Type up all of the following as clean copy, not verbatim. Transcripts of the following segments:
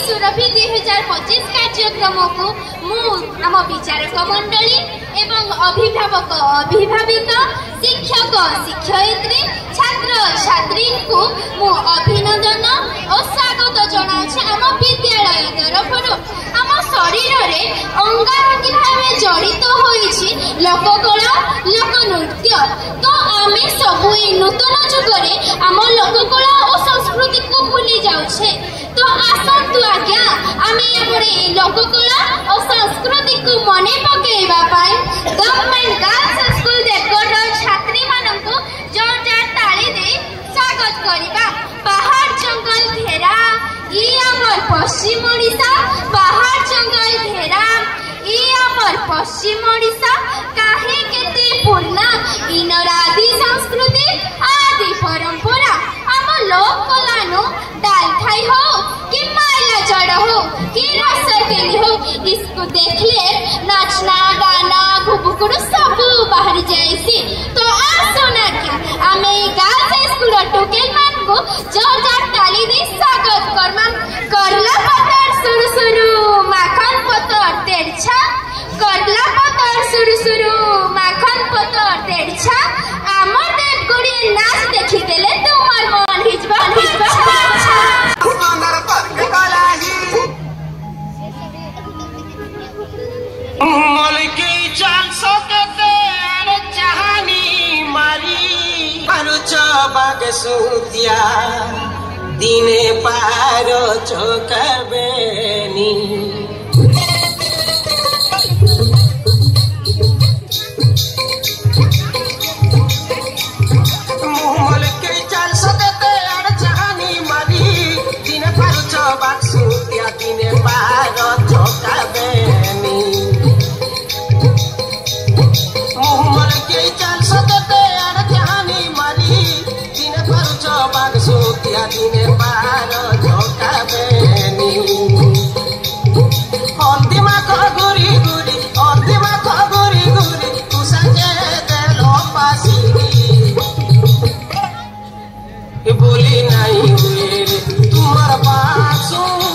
सुरभि 2025 कार्यक्रम को आम विचारक मंडली एवं अभिभावक अभिभाविका शिक्षक शिक्षयित्री छात्र छात्री को मु अभिनंदन और स्वागत जनाऊे आम विद्यालय तरफ आम शरीर में अंगारंगी भाव जड़ित होइछि लोककला लोकनृत्य तो आम सबू नूतन जुगरे आम लोककला और संस्कृति को भूली जाऊे तो आसतु आज्ञा आम लोककला और संस्कृति को मने पकेइबा पाई गवर्नमेंट गर्ल्स स्कूल देवगढ़ छात्री मानक जोरदार ताली दे स्वागत करिबा। पहाड़ जंगल घेरा ई हमर पश्चिम ओडिशा पहाड़ जंगल घेरा ई हमर पश्चिम ओडिशा काहे केते पूर्णा इनर आदि संस्कृति आदि परंपरा आम लोक कलानो डाल खाई हो कि माइला जड़ हो कि रसकेली हो इसको देखले नाचना गाना घुबुकुड़ सब बाहर जाइसी तो आसोना क्या आमे गर्ल्स स्कूल टोकेल मान को जोरदार ताली दे स्वागत करमा। करला पतर सुरु सुरु माखन पतर तेरछा करला पतर सुरु सुरु माखन पतर तेरछा आमर देव गुड़ी नाच देखि देले तुमर मन हिजबा अंदर पर कलाही मलकी चाल सकते अरे चाहनी मारी पारुच बाग सुतिया दिने पार चोकबेनी मलकी चाल सकते अरे चाहनी मारी दिने पारुच बाग सुतिया दिने पार चोकबेनी चाल सकते अरे चाहनी मारी दिने पारुच बाग सुतिया दिने पार चोकबेनी अंतिमा गुरी गुरी अंतिमा गुरी गुरी तू संगे देलो पासी बोली नहीं हुए तुम्हार बात सुन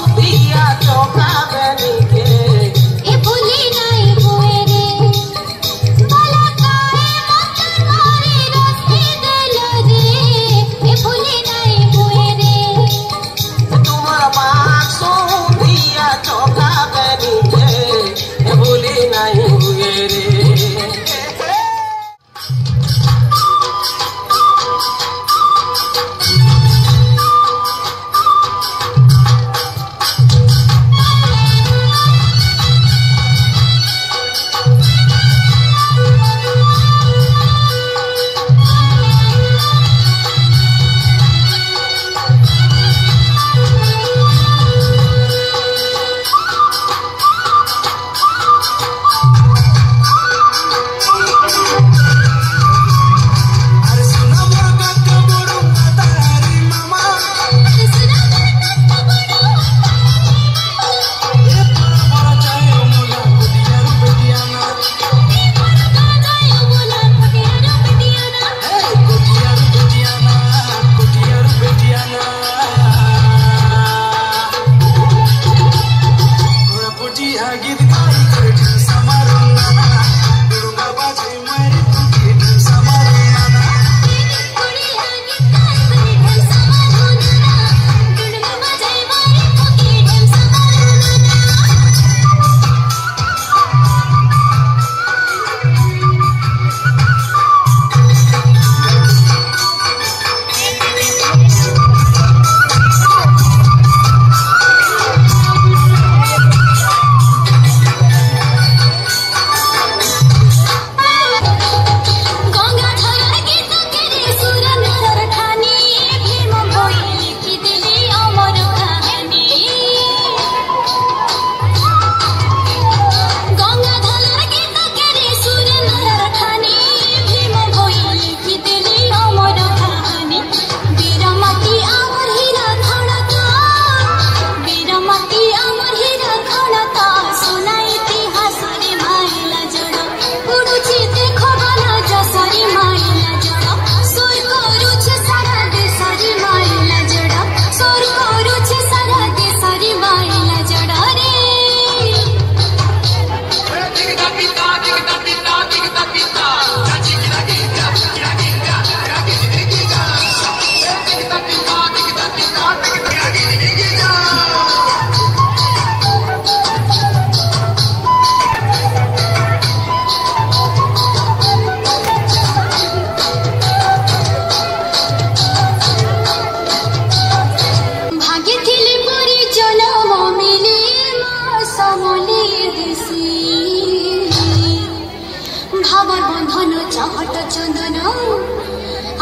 চহট চন্দন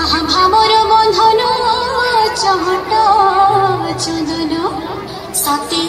আহা ভাবর বন্ধন চহট চন্দন সতী